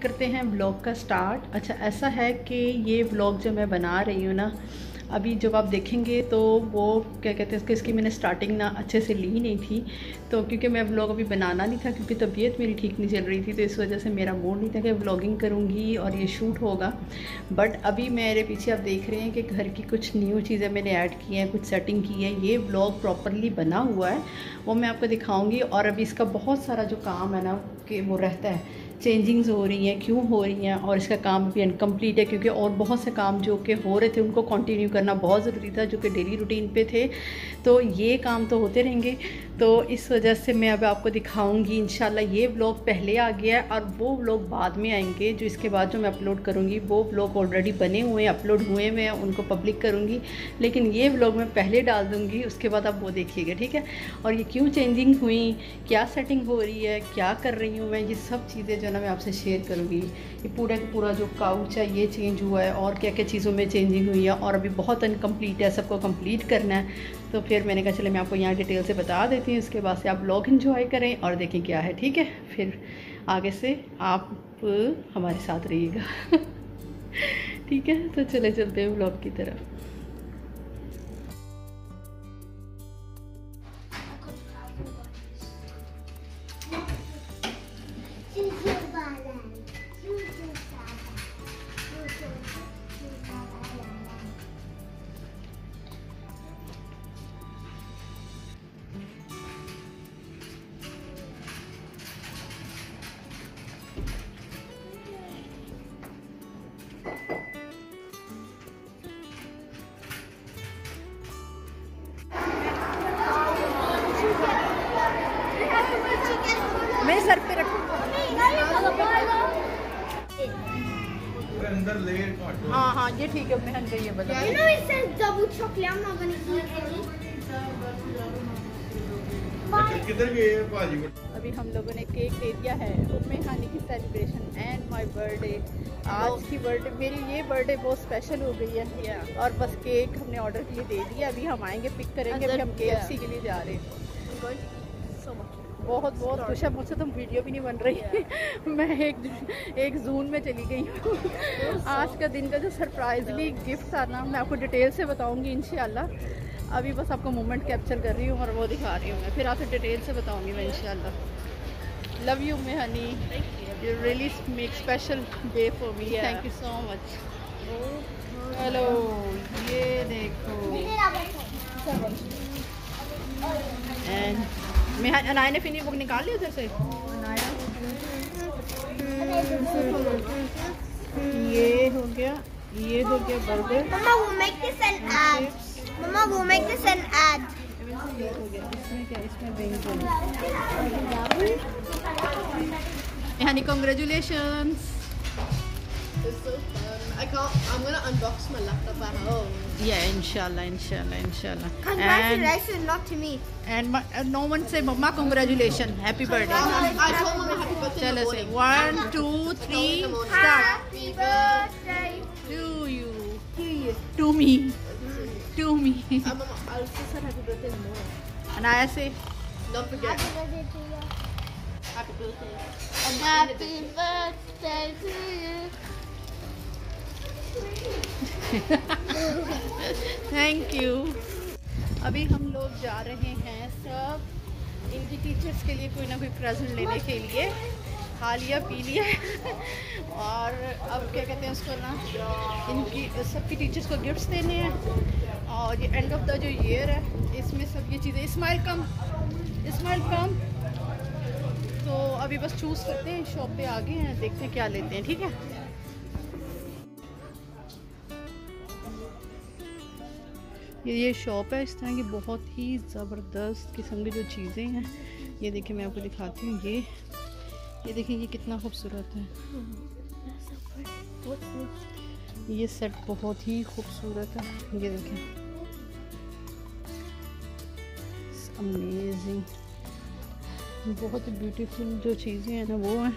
करते हैं व्लॉग का स्टार्ट। अच्छा ऐसा है कि ये व्लॉग जो मैं बना रही हूँ ना, अभी जब आप देखेंगे तो वो क्या कहते हैं इसकी मैंने स्टार्टिंग ना अच्छे से ली नहीं थी, तो क्योंकि मैं व्लॉग अभी बनाना नहीं था क्योंकि तबीयत मेरी ठीक नहीं चल रही थी, तो इस वजह से मेरा मूड नहीं था कि व्लॉगिंग करूँगी और ये शूट होगा। बट अभी मेरे पीछे आप देख रहे हैं कि घर की कुछ न्यू चीज़ें मैंने ऐड की हैं, कुछ सेटिंग की है। ये व्लॉग प्रॉपरली बना हुआ है, वो मैं आपको दिखाऊँगी। और अभी इसका बहुत सारा जो काम है ना कि वो रहता है, चेंजिंग्स हो रही हैं, क्यों हो रही हैं, और इसका काम भी इनकम्प्लीट है क्योंकि और बहुत से काम जो कि हो रहे थे उनको कंटिन्यू करना बहुत ज़रूरी था, जो कि डेली रूटीन पे थे। तो ये काम तो होते रहेंगे, तो इस वजह से मैं अब आपको दिखाऊंगी। इंशाल्लाह ये व्लॉग पहले आ गया है और वो व्लॉग बाद में आएंगे, जो इसके बाद जो मैं अपलोड करूँगी वो व्लॉग ऑलरेडी बने हुए हैं, अपलोड हुए हुए हैं, उनको पब्लिक करूँगी। लेकिन ये व्लॉग मैं पहले डाल दूँगी, उसके बाद आप वो देखिएगा, ठीक है। और ये क्यों चेंजिंग हुई, क्या सेटिंग हो रही है, क्या कर रही हूँ मैं, ये सब चीज़ें जो ना मैं आपसे शेयर करूँगी। ये पूरा का पूरा जो काउच है ये चेंज हुआ है और क्या क्या चीज़ों में चेंजिंग हुई है, और अभी बहुत अनकम्प्लीट है, सबको कंप्लीट करना है। तो फिर मैंने कहा चले मैं आपको यहाँ डिटेल से बता देती हूँ, उसके बाद से आप व्लॉग एंजॉय करें और देखें क्या है, ठीक है। फिर आगे से आप हमारे साथ रहिएगा ठीक है। तो चले चलते हैं व्लॉग की तरफ। मैं सर पे रखूँगा अंदर लेयर काटो। हाँ हाँ ये ठीक है, मैं गई है बता। You know it says double chocolate. I'm not gonna eat any. किधर गए हैं भाजी को? अभी हम लोगों ने केक दे दिया है उम्मे हानी की सेलिब्रेशन एंड माय बर्थडे। आज की बर्थडे मेरी, ये बर्थडे बहुत स्पेशल हो गई है और बस केक हमने ऑर्डर के लिए दे दिया। अभी हम आएंगे पिक करेंगे, अभी हम KFC के लिए जा रहे हैं। बहुत बहुत खुश है, मुझसे तुम वीडियो भी नहीं बन रही है मैं एक जून में चली गई हूँ आज का दिन का जो सरप्राइजली गिफ्ट था ना, मैं आपको डिटेल से बताऊंगी इंशाल्लाह। अभी बस आपको मोमेंट कैप्चर कर रही हूँ और वो दिखा रही हूँ मैं, फिर आपसे डिटेल से बताऊंगी मैं इंशाल्लाह। Love you may Honey, you really make special day for me, thank you so much. Hello ये देखो, एंड अनाया ने फिर वो निकाल लिया उधर से। ये हो गया, ये हो गया burger. Mama will make this an ad. Mama will make this an ad. ये हो गया, इसमें क्या, इसमें बेंगन। यानी congratulations. It's so fun. I'm gonna unbox my laptop at home. Yeah, inshallah, inshallah, inshallah. Congratulations, not to me. And no one say mama congratulations, happy birthday. I told Mama happy birthday in चलो the से morning. 1 2 3 start. Happy birthday To you, to you. to me, to me. Mama, I also said happy birthday in the morning. Anaya say Don't forget. Happy birthday to you. Happy birthday. Happy birthday to you. Thank you. अभी हम लोग जा रहे हैं सब इनकी teachers के लिए कोई ना कोई प्रेजेंट लेने के लिए। खा लिया पी लिया और अब क्या कहते हैं उसको ना, इनकी सबकी टीचर्स को गिफ्ट्स देने हैं। और ये एंड ऑफ द जो ईयर है इसमें सब ये चीज़ें, स्माइल कम, स्माइल कम। तो अभी बस चूज़ करते हैं, शॉप पे आ गए हैं, देखते हैं क्या लेते हैं, ठीक है। ये शॉप है, इस तरह की बहुत ही ज़बरदस्त किस्म की जो चीज़ें हैं। ये देखिए मैं आपको दिखाती हूँ, ये देखिए ये कितना खूबसूरत है। ये सेट बहुत ही खूबसूरत है, ये देखें, अमेजिंग, बहुत ब्यूटीफुल जो चीज़ें हैं ना वो हैं।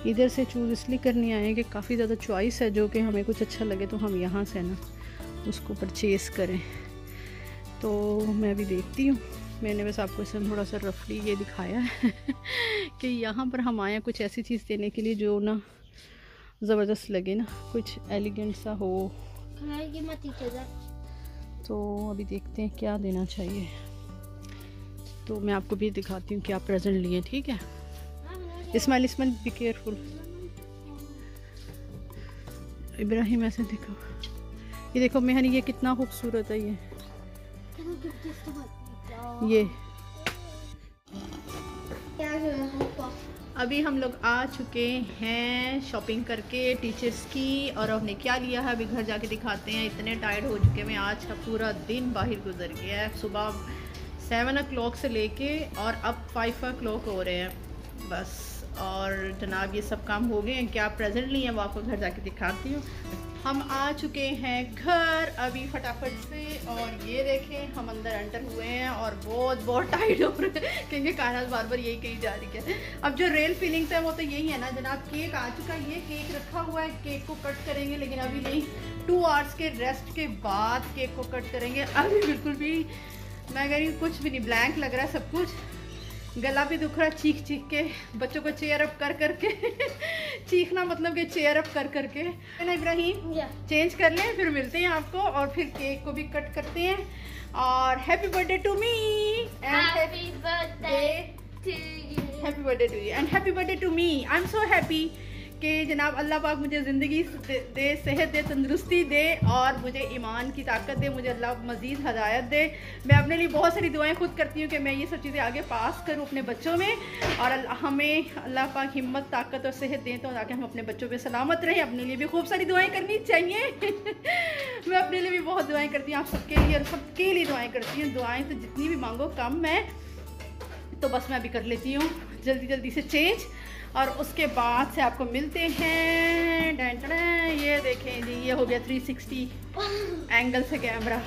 इधर से चूज़ इसलिए करनी आए हैं कि काफ़ी ज़्यादा चॉइस है, जो कि हमें कुछ अच्छा लगे तो हम यहाँ से ना उसको परचेज़ करें। तो मैं अभी देखती हूँ, मैंने बस आपको इसमें थोड़ा सा रफली ये दिखाया है कि यहाँ पर हम आए हैं कुछ ऐसी चीज़ देने के लिए जो ना ज़बरदस्त लगे ना, कुछ एलिगेंट सा हो। तो अभी देखते हैं क्या देना चाहिए। तो मैं आपको भी दिखाती हूँ क्या प्रेजेंट लिए, ठीक है। Ismail be careful. इब्राहिम ऐसे देखो, ये देखो मेहनी, ये कितना खूबसूरत है ये। अभी हम लोग आ चुके हैं शॉपिंग करके टीचर्स की, और हमने क्या लिया है अभी घर जाके दिखाते हैं। इतने टायर्ड हो चुके हैं, आज का पूरा दिन बाहर गुजर गया है। सुबह 7 o'clock से लेके और अब 5 o'clock हो रहे हैं बस। और जनाब ये सब काम हो गए हैं, क्या प्रेजेंट लिए हैं वो आपको घर जाके दिखाती हूँ। हम आ चुके हैं घर अभी फटाफट से, और ये देखें हम अंदर एंटर हुए हैं और बहुत टाइट हो रहे हैं क्योंकि कायनात बार बार यही कही जा रही है। अब जो रियल फीलिंग्स है वो तो यही है ना जनाब। केक आ चुका है, ये केक रखा हुआ है, केक को कट करेंगे, लेकिन अभी नहीं, 2 hours के रेस्ट के बाद केक को कट करेंगे। अभी बिल्कुल भी मैं कह रही हूँ कुछ भी नहीं, ब्लैंक लग रहा है सब कुछ, गला भी दुख रहा है चीख के, बच्चों को चेयर अप कर करके चीखना मतलब कि चेयर अप कर करके है ना इब्राहिम। चेंज कर लें, फिर मिलते हैं आपको, और फिर केक को भी कट करते हैं। और happy birthday to me and happy birthday to you and happy birthday to me. I am so happy कि जनाब अल्लाह पाक मुझे ज़िंदगी दे, सेहत दे, तंदुरुस्ती दे, और मुझे ईमान की ताकत दे, मुझे अल्लाह मज़ीद हदायत दे। मैं अपने लिए बहुत सारी दुआएं खुद करती हूँ कि मैं ये सब चीज़ें आगे पास करूँ अपने बच्चों में, और हमें अल्लाह पाक हिम्मत, ताकत और सेहत दें तो ताकि हम अपने बच्चों पे सलामत रहें। अपने लिए भी खूब सारी दुआएँ करनी चाहिए मैं अपने लिए भी बहुत दुआएँ करती हूँ, आप सबके लिए और सबके लिए दुआएँ करती हूँ। दुआएँ तो जितनी भी मांगो कम है, तो बस मैं अभी कर लेती हूँ जल्दी से चेंज, और उसके बाद से आपको मिलते हैं। ये देखें जी, ये हो गया 360 एंगल से कैमरा।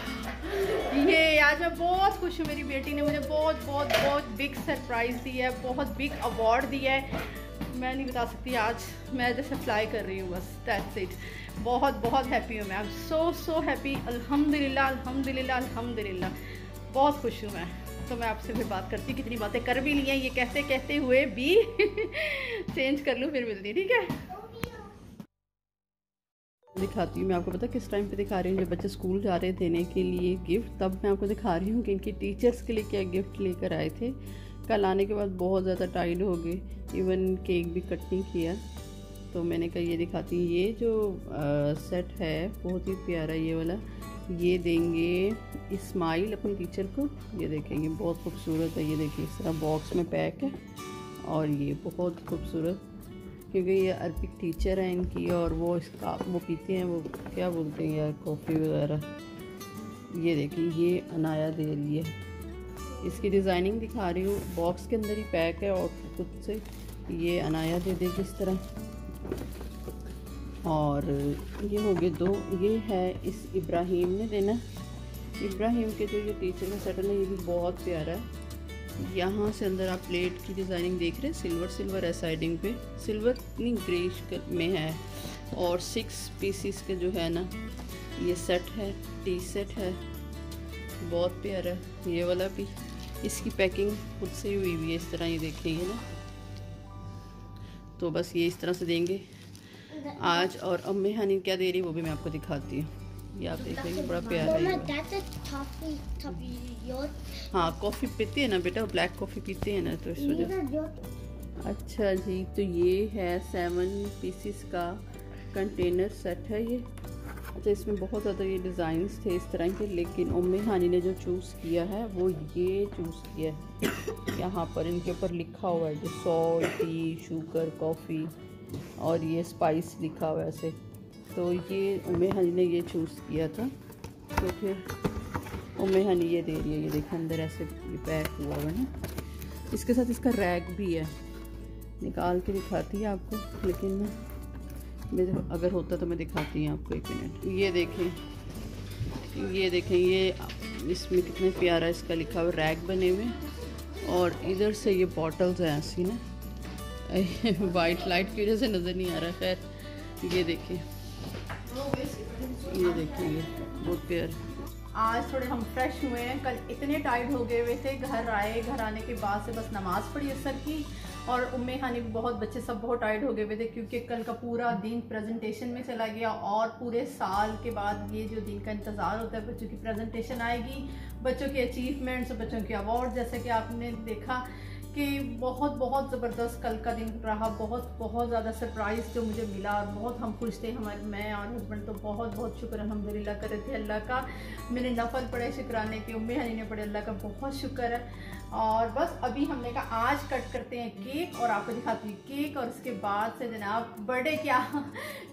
ये आज मैं बहुत खुश हूँ, मेरी बेटी ने मुझे बहुत बिग सरप्राइज़ दी है, बहुत बिग अवार्ड दिया है। मैं नहीं बता सकती, आज मैं जैसे फ्लाई कर रही हूँ बस, दैट्स इट। बहुत हैप्पी हूँ मैं, आई एम सो हैप्पी। अल्हम्दुलिल्लाह बहुत खुश हूँ मैं। तो मैं आपसे फिर बात करती हूँ, कितनी बातें कर भी ली हैं, ये कहते हुए भी चेंज कर लूँ, फिर मिलती है, ठीक है। दिखाती हूँ मैं आपको, पता किस टाइम पे दिखा रही हूँ, जब बच्चे स्कूल जा रहे देने के लिए गिफ्ट, तब मैं आपको दिखा रही हूँ कि इनकी टीचर्स के लिए क्या गिफ्ट लेकर आए थे। कल आने के बाद बहुत ज़्यादा टाइड हो गए, इवन केक भी कट नहीं किया, तो मैंने कहा ये दिखाती हूँ। ये जो सेट है बहुत ही प्यारा, ये वाला, ये देंगे इस्माइल अपनी टीचर को। ये देखेंगे बहुत खूबसूरत है, ये देखिए इस तरह बॉक्स में पैक है, और ये बहुत खूबसूरत, क्योंकि ये अरबिक टीचर है इनकी, और वो इसका वो पीते हैं, वो क्या बोलते हैं यार, कॉफ़ी वगैरह। ये देखिए ये अनाया दे रही है, इसकी डिज़ाइनिंग दिखा रही हूँ, बॉक्स के अंदर ही पैक है, और खुद से ये अनाया दे देगी इस तरह। और ये हो गए 2, ये है इस इब्राहिम ने देना। इब्राहिम के जो ये टीचर का सेट है ना, ये भी बहुत प्यारा है। यहाँ से अंदर आप प्लेट की डिज़ाइनिंग देख रहे हैं, सिल्वर है साइडिंग पे, सिल्वर नहीं ग्रेश में है, और 6 पीसीस के जो है ना ये सेट है, टी सेट है, बहुत प्यारा है। ये वाला भी, इसकी पैकिंग खुद से हुई है इस तरह, ये देखेंगे ना। तो बस ये इस तरह से देंगे आज। और अम्मी हनी क्या दे रही है वो भी मैं आपको दिखाती हूँ, ये आप देखेंगे, बड़ा प्यारा है। हाँ कॉफ़ी पीते हैं ना बेटा, ब्लैक कॉफ़ी पीते हैं ना, तो इस वजह। अच्छा जी, तो ये है 7 पीसीस का कंटेनर सेट है ये। अच्छा, इसमें बहुत ज़्यादा ये डिज़ाइंस थे इस तरह के, लेकिन उम्मी हानी ने जो चूज़ किया है वो ये चूज़ किया है। यहाँ पर इनके ऊपर लिखा हुआ है जो सॉल्ट, टी, शुगर, कॉफ़ी, और ये स्पाइस लिखा हुआ है ऐसे। तो ये उम्मी हानी ने ये चूज़ किया था, तो फिर उम्मी हानी ये दे रही है। ये देखें अंदर ऐसे ये पैक हुआ है ना, इसके साथ इसका रैक भी है, निकाल के दिखाती है आपको, लेकिन अगर होता तो मैं दिखाती हूँ आपको, 1 मिनट। ये देखें ये इसमें कितने प्यारा इसका लिखा हुआ, रैक बने हुए, और इधर से ये बॉटल्स हैं ऐसी ना, वाइट लाइट की वजह से नज़र नहीं आ रहा। खैर ये देखिए ये बहुत प्यार। आज थोड़े हम फ्रेश हुए हैं, कल इतने टाइट हो गए हुए थे, घर आए, घर आने के बाद से बस नमाज़ पढ़ी असर की, और उम्मे हानी बहुत बच्चे सब बहुत टायर्ड हो गए हुए थे क्योंकि कल का पूरा दिन प्रेजेंटेशन में चला गया और पूरे साल के बाद ये जो दिन का इंतज़ार होता है बच्चों की प्रेजेंटेशन आएगी, बच्चों के अचीवमेंट्स, बच्चों के अवार्ड, जैसे कि आपने देखा कि बहुत ज़बरदस्त कल का दिन रहा। बहुत ज़्यादा सरप्राइज़ जो मुझे मिला और बहुत हम खुश थे, मैं और हस्बैंड तो बहुत शुक्र अल्हम्दुलिल्लाह कर रहे थे अल्लाह का। मैंने नफल पढ़े शुक्राने के, उम्मे हनी ने पढ़े, अल्लाह का बहुत शुक्र है। और बस अभी हमने कहा आज कट करते हैं केक और आपको दिखाती हूँ केक, और उसके बाद से जनाब बर्थडे क्या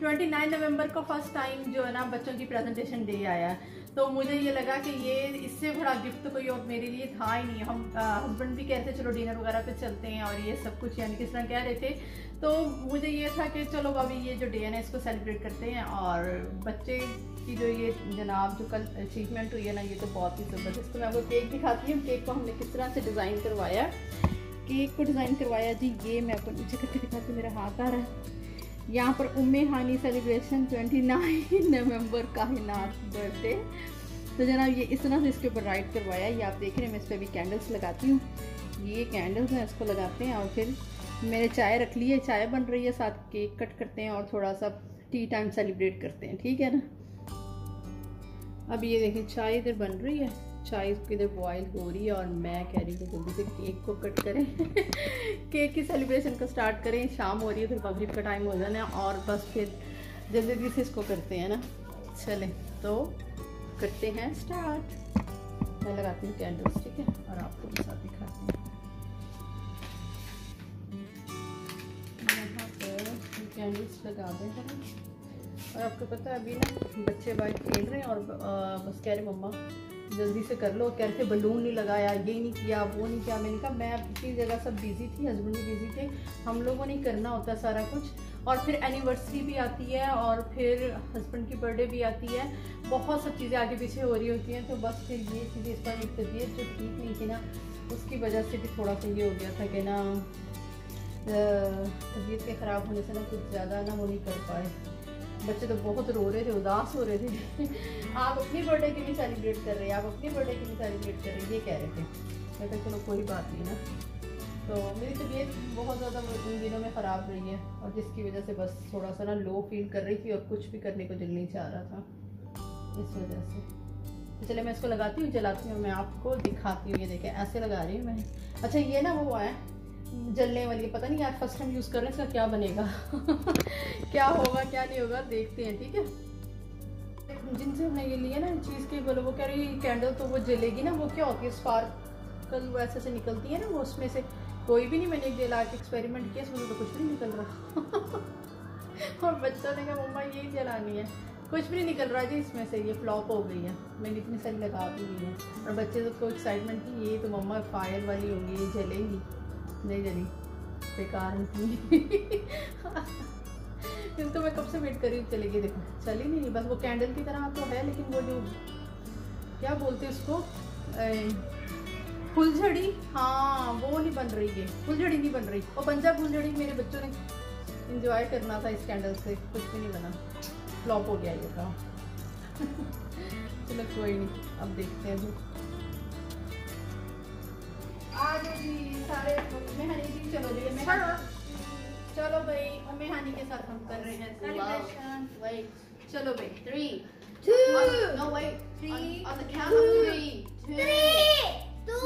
29 नवंबर को फर्स्ट टाइम जो है ना बच्चों की प्रेजेंटेशन डे आया, तो मुझे ये लगा कि ये इससे बड़ा गिफ्ट तो कोई और मेरे लिए था ही नहीं। हम हस्बैंड भी कहते चलो डिनर वगैरह पे चलते हैं और ये सब कुछ यानी किस तरह कह रहे थे, तो मुझे ये था कि चलो अभी ये जो डे है ना इसको सेलिब्रेट करते हैं। और बच्चे की जो ये जनाब जो कल अचीवमेंट हुई है ना ये तो बहुत ही ज़बरदस्त। तो मैं आपको केक दिखाती हूँ, केक को हमने किस तरह से डिज़ाइन करवाया। केक को डिज़ाइन करवाया जी, ये मैं आपको नीचे करके दिखाती हूँ, मेरा हाथ आ रहा है। यहाँ पर उम्मे हानी सेलिब्रेशन 29 नवंबर कायनात बर्थडे, तो जनाब ये इस तरह से इसके ऊपर राइट करवाया। ये आप देख रहे हैं, मैं इस पर भी कैंडल्स लगाती हूँ, ये कैंडल्स हैं इसको लगाते हैं। और फिर मैंने चाय रख ली है, चाय बन रही है, साथ केक कट करते हैं और थोड़ा सा टी टाइम सेलिब्रेट करते हैं, ठीक है ना। अब ये देखें चाय इधर बन रही है, चाय इधर बॉयल हो रही है और मैं कह रही हूँ जल्दी से केक को कट करें केक की सेलिब्रेशन को स्टार्ट करें। शाम हो रही है, फिर मगरिब का टाइम हो जाना है और बस फिर जल्दी से इसको करते हैं ना। चलें तो करते हैं स्टार्ट। मैं लगाती हूँ कैंडल्स, ठीक है, और आपको भी साथ दिखाती हूँ। यहाँ पर कैंडल्स लगा दें और आपको पता है अभी ना बच्चे बाहर खेल रहे हैं और बस कह रहे मम्मा जल्दी से कर लो, कह रहे थे बलून नहीं लगाया, ये नहीं किया, वो नहीं किया। मैंने कहा मैं अपनी जगह सब बिजी थी, हस्बैंड भी बिजी थे, हम लोगों ने करना होता सारा कुछ। और फिर एनिवर्सरी भी आती है और फिर हस्बैंड की बर्थडे भी आती है, बहुत सब चीज़ें आगे पीछे हो रही होती हैं। तो बस फिर ये चीज़ें, इस पर एक तबीयत जो ठीक नहीं थी ना उसकी वजह से भी थोड़ा सा ये हो गया था कि ना तबीयत के ख़राब होने से ना कुछ ज़्यादा ना वो नहीं कर पाए। बच्चे तो बहुत रो रहे थे, उदास हो रहे थे आप अपनी बर्थडे की भी सेलिब्रेट कर रहे हैं, आप अपनी बर्थडे की भी सेलिब्रेट कर रहे हैं, ये कह रहे थे। मैं कहा चलो कोई बात नहीं ना। तो मेरी तबीयत बहुत ज़्यादा इन दिनों में ख़राब रही है और जिसकी वजह से बस थोड़ा सा ना लो फील कर रही थी और कुछ भी करने को दिल नहीं चाह रहा था इस वजह से। तो चले मैं इसको लगाती हूँ, जलाती हूँ, मैं आपको दिखाती हूँ। ये देखें ऐसे लगा रही हूँ मैं। अच्छा ये ना वो है जलने वाली, पता नहीं यार फर्स्ट टाइम यूज़ कर रहे हैं, इसका क्या बनेगा क्या होगा क्या नहीं होगा देखते हैं, ठीक है। जिनसे हमने ये लिया ना चीज़ की, बोलो वो कह रही कैंडल तो वो जलेगी ना, वो क्या होती है स्पार्कल वैसे से निकलती है ना, वो उसमें से कोई भी नहीं। मैंने एक जला के एक्सपेरिमेंट किया, उसमें तो कुछ भी नहीं निकल रहा और बच्चों ने कहा मम्मा यही जलानी है, कुछ भी नहीं निकल रहा जी इसमें से, ये फ्लॉप हो गई है। मैंने इतनी सारी लगा भी ली है और बच्चे तो एक्साइटमेंट थी, ये तो मम्मा फायर वाली होगी, ये जलेगी, नहीं जली, बेकार थी इसको मैं कब से वेट कर रही हूँ, चलेगी, देखो चली नहीं, बस वो कैंडल की तरह तो है लेकिन वो जो क्या बोलते हैं उसको फुलझड़ी, हाँ वो नहीं बन रही है, फुलझड़ी नहीं बन रही। वो बन जा फुलझड़ी, मेरे बच्चों ने इंजॉय करना था इस कैंडल से, कुछ भी नहीं बना, फ्लॉप हो गया ये काम चलो कोई नहीं, अब देखते हैं जो आज जी सारे उम्मे हनी जी। चलो जी मैं चलो भाई उम्मे हनी के साथ हम कर रहे हैं सेलिब्रेशन। चलो भाई 3 2 no wait 3 on the count of 3 3 2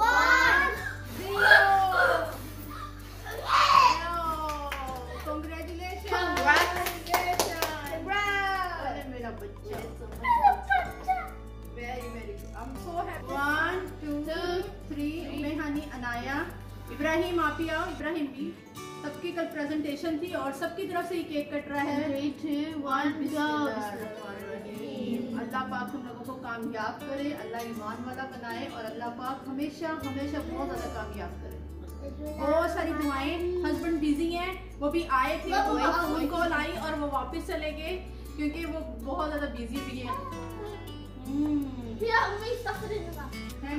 1 Ibrahim आप ही आओ, इब्राहिम भी, सबकी कल प्रेजेंटेशन थी और सबकी तरफ से ही केक कट रहा है। 3 2 1 अल्लाह पाक हम लोगों को कामयाब करे, अल्लाह ईमान वाला बनाए और अल्लाह पाक हमेशा हमेशा बहुत ज़्यादा कामयाब करे। बहुत सारी दुआएं। हस्बैंड बिजी हैं, वो भी आए थे, फोन कॉल आई और वो वापस चले गए क्योंकि वो बहुत ज़्यादा बिजी भी हैं।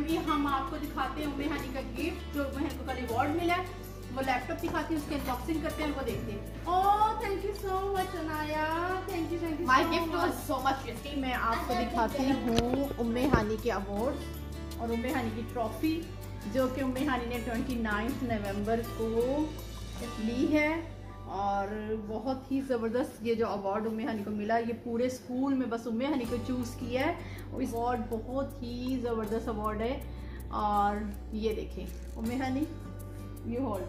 भी हम आपको दिखाते हैं उम्मे हनी का गिफ्ट जो बहन को कल अवार्ड मिला है, वो लैपटॉप दिखाती है, उसकी अनबॉक्सिंग करते हैं, वो देखते हैं। Oh thank you so much Anaya, thank you my gift was so much tasty. मैं आपको दिखाती हूँ उम्मे हनी के अवार्ड और उम्मे हनी की ट्रॉफी जो कि उम्मे हानी ने 29 नवंबर को ली है। और बहुत ही ज़बरदस्त ये जो अवार्ड उम्मे हानी को मिला, ये पूरे स्कूल में बस उम्मे हानी को चूज़ किया है। इस अवार्ड बहुत ही ज़बरदस्त अवार्ड है। और ये देखें उम्मे हानी, ये होल्ड,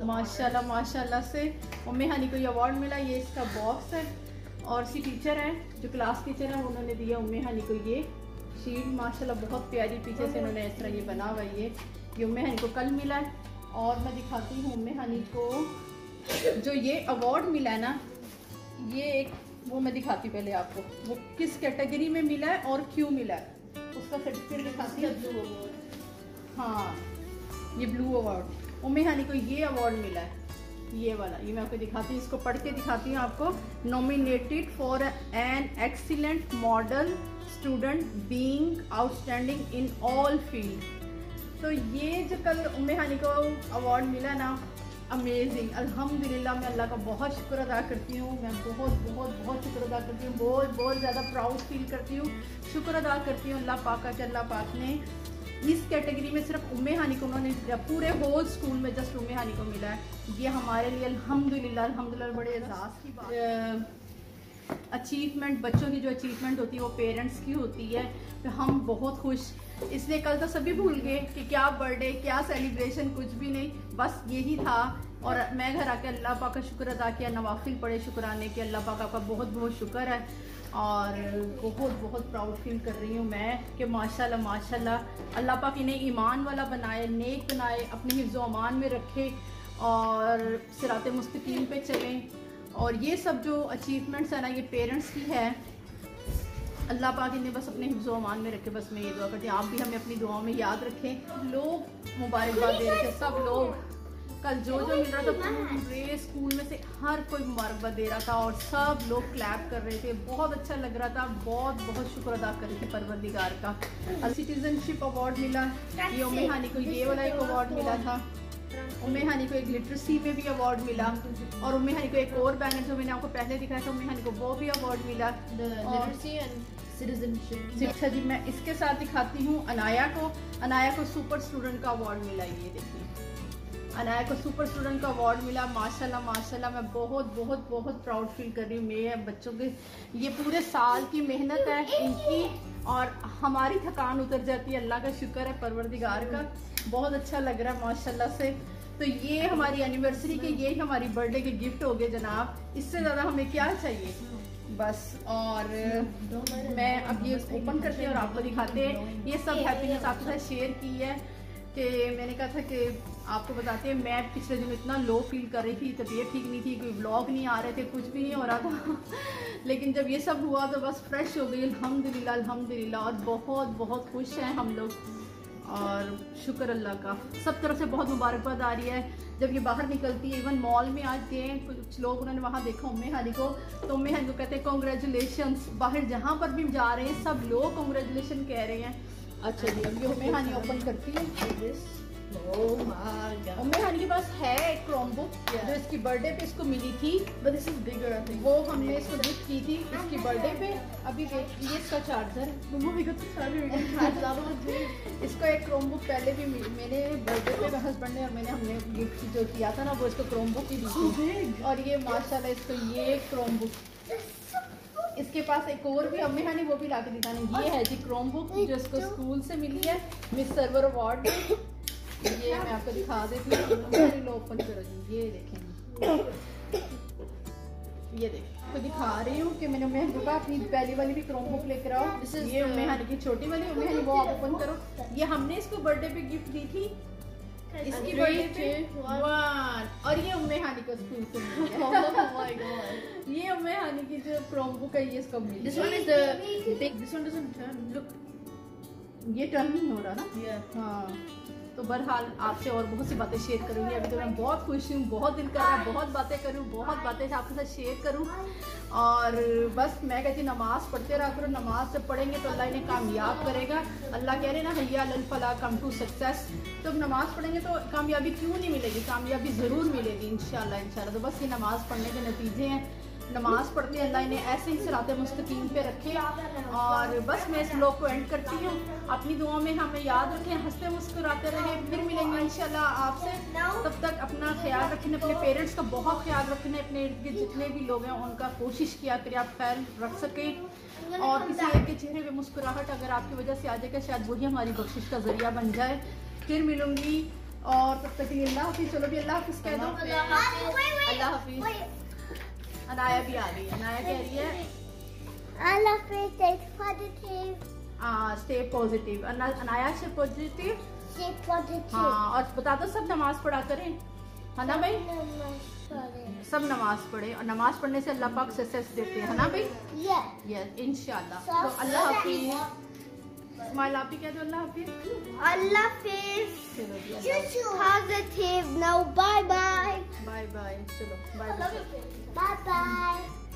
माशाल्लाह माशाल्लाह से उम्मे हानी को ये अवार्ड मिला। ये इसका बॉक्स है और सी टीचर है जो क्लास टीचर है, उन्होंने दिया उम्मे हानी को ये शील्ड। माशाल्लाह बहुत प्यारी पीछे से उन्होंने इस तरह ये बना हुआ है। ये उम्मे हानी को कल मिला है। और मैं दिखाती हूँ उम्मे हानी को जो ये अवार्ड मिला है ना, ये एक वो मैं दिखाती पहले आपको, वो किस कैटेगरी में मिला है और क्यों मिला है, उसका सर्टिफिकेट दिखाती है। ब्लू अवार्ड, हाँ ये ब्लू अवार्ड उम्मे हानी को ये अवार्ड मिला है, ये वाला। ये मैं आपको दिखाती हूँ, इसको पढ़ के दिखाती हूँ आपको। Nominated for an excellent model student being outstanding in all field. तो ये जो कल उम्मे हानी को अवार्ड मिला ना, अमेजिंग, अल्हम्दुलिल्लाह। मैं अल्लाह का बहुत शुक्र अदा करती हूँ। मैं बहुत बहुत बहुत शुक्र अदा करती हूँ, बहुत बहुत ज़्यादा प्राउड फील करती हूँ, शुक्र अदा करती हूँ अल्लाह पाक का कि अल्लाह पाक ने इस कैटेगरी में सिर्फ उम्मे हानी को उन्होंने पूरे होल स्कूल में जस्ट उम्मे हानी को मिला है। ये हमारे लिए अल्हम्दुलिल्लाह अल्हम्दुलिल्लाह बड़े एजाज़ की बात है। अचीवमेंट, बच्चों की जो अचीवमेंट होती है वो पेरेंट्स की होती है, तो हम बहुत खुश। इसलिए कल तो सभी भूल गए कि क्या बर्थडे, क्या सेलिब्रेशन, कुछ भी नहीं, बस यही था। और मैं घर आके अल्लाह पाक का शुक्र अदा किया, नवाफिल पढ़े शुक्राने के। अल्लाह पाक आपका बहुत बहुत शुक्र है और बहुत बहुत प्राउड फील कर रही हूँ मैं कि माशाल्लाह माशाल्लाह अल्लाह पाक इन्हें ईमान वाला बनाए, नेक बनाए, अपने हिफ्ज़ो अमान में रखे और सिराते मुस्तकीम पे चलें। और ये सब जो अचीवमेंट्स है ना, ये पेरेंट्स की है। अल्लाह पाक इन्हें बस अपने हिफ्ज़ो अमान में रखे, बस मैं ये दुआ करती हूँ। आप भी हमें अपनी दुआओं में याद रखें। लोग मुबारकबाद दे रहे थे, सब लोग कल जो जो मिल रहा था पूरे स्कूल में से हर कोई मुबारकबाद दे रहा था और सब लोग क्लैप कर रहे थे, बहुत अच्छा लग रहा था। बहुत बहुत शुक्र अदा कर रही थी परवरदिगार का। सिटीजनशिप अवार्ड मिला, ये उम्मे हानी को ये वाला एक अवार्ड मिला था। उम्मे हानी को एक लिटरेसी में भी अवार्ड मिला और उम्मे हानी को एक और बैनर जो मैंने आपको पहले दिखाया था, उम्मे हानी को वो भी अवार्ड मिला, लिटरेसी एंड सिटीजनशिप। अच्छा जी, मैं इसके साथ दिखाती हूँ अनाया को सुपर स्टूडेंट का अवार्ड मिला। ये देखिए अनाया को सुपर स्टूडेंट का अवार्ड मिला। माशाल्लाह माशाल्लाह मैं बहुत बहुत बहुत प्राउड फील कर रही हूँ। मेरे बच्चों के ये पूरे साल की मेहनत है इनकी और हमारी थकान उतर जाती है। अल्लाह का शुक्र है परवरदिगार का, बहुत अच्छा लग रहा है माशाल्लाह से। तो ये हमारी एनिवर्सरी के, ये हमारी बर्थडे के गिफ्ट हो गए जनाब, इससे ज़्यादा हमें क्या चाहिए बस। और मैं अब ये ओपन करते हैं और आपको दिखाते हैं। ये सब हैप्पीनेस आपके साथ शेयर की है कि मैंने कहा था कि आपको बताते हैं। मैं पिछले दिन इतना लो फील कर रही थी, तबीयत ठीक नहीं थी, कोई व्लॉग नहीं आ रहे थे, कुछ भी नहीं हो रहा था लेकिन जब ये सब हुआ तो बस फ्रेश हो गई अल्हम्दुलिल्लाह अल्हम्दुलिल्लाह। और बहुत बहुत खुश हैं हम लोग और शुक्र अल्लाह का। सब तरफ से बहुत मुबारकबाद आ रही है। जब ये बाहर निकलती है, इवन मॉल में आज गए कुछ लोग, उन्होंने वहाँ देखा उम्मे हानी को, तो उम्मे हानी को कहते हैं कॉन्ग्रेचुलेशंस। बाहर जहाँ पर भी जा रहे हैं सब लोग कॉन्ग्रेचुलेशन कह रहे हैं। अच्छा जी, अब ये उम्मे हानी ओपन करती है। उम्मे हानी के पास है एक क्रोमबुक जो इसकी बर्थडे पे इसको मिली थी, but this is bigger I think. वो हमने इसको गिफ्ट की थी इसकी बर्थडे पे। अभी देखिए इसका चार्जर इसको एक क्रोमबुक पहले भी मैंने बर्थडे पे हस्बैंड ने और हमने गिफ्ट जो किया था ना, वो इसको क्रोमबुक ही दी थी। और ये माशाल्लाह इसको ये क्रोमबुक, इसके पास एक और भी उम्मे हानी वो भी ला के दिखाने। ये है जी क्रोमबुक जो इसको स्कूल से मिली है, मिस सर्वर अवार्ड। ये मैं आपको दिखा देती हूँ, ओपन करो जी। ये देखें, ये देखें, तो दिखा रही हूँ कि मैंने उम्मे हानी को अपनी पहली वाली भी क्रोमबुक लेकर आओ। ये उम्मे हानी की छोटी वाली उम्मे हानी, वो आप ओपन करो। ये हमने इसको बर्थडे पे गिफ्ट दी थी, इसकी बर्थडे पे 1। और ये उम्मे हानी को स्कूल से मिली। ये उम्मे हानी की जो क्रोमबुक है ये इसको मिली। This one is the big, this one doesn't turn, look ये टर्न नहीं हो रहा ना। हाँ, तो बहरहाल आपसे और बहुत सी बातें शेयर करूँगी। अभी तो मैं बहुत खुश हूँ, बहुत दिल कर रहा है बहुत बातें करूँ, बहुत बातें आपके साथ शेयर करूँ। और बस मैं कहती नमाज़ पढ़ते रहा करो, नमाज जब पढ़ेंगे तो अल्लाह इन्हें कामयाब करेगा। अल्लाह कह रहे ना हैया अल फलाह कम टू सक्सेस। तो नमाज़ पढ़ेंगे तो कामयाबी क्यों नहीं मिलेगी, कामयाबी ज़रूर मिलेगी इंशाल्लाह इंशाल्लाह। तो बस ये नमाज़ पढ़ने के नतीजे हैं। नमाज़ पढ़ते हैं, अल्लाह इन्हें ऐसे ही सिराते मुस्तकीम पे रखे। और बस मैं इस ब्लॉग को एंड करती हूँ। अपनी दुआओं में हमें याद रखें, हंसते मुस्कुराते रहें। फिर मिलेंगे इंशाल्लाह आपसे। तब तक अपना ख्याल रखें, अपने पेरेंट्स का बहुत ख्याल रखें, अपने इर्द गिर्द जितने भी लोग हैं उनका कोशिश किया करें आप ख्याल रख सकें। और किसी एक के चेहरे पे मुस्कुराहट अगर आपकी वजह से आ जाएगा, शायद वही हमारी बख्शिश का जरिया बन जाए। फिर मिलूंगी और तब तक के लिए अल्लाह हाफिज़। चलो भी अल्लाह हाफिज़ कह दो। अल्लाह हाफिज़। अनाया भी आ गई। अनाया कह रही है अल्लाह हाफिज़, stay positive, stay positive. Anaya से पॉजिटिव। stay positive. हाँ, और बता दो सब नमाज पढ़ा करें, है ना भाई? सब नमाज पढ़े, और नमाज पढ़ने से अल्लाह पाक सक्सेस देते हैं, है ना भाई? यस इंशाल्लाह। तो अल्लाह हाफिज़। स्माइल आप ही कह दो अल्लाह हाफिज़। Allah Hafiz. चलो जी अल्लाह Positive. Now bye bye. Bye bye. चलो बाय बाय। Bye bye.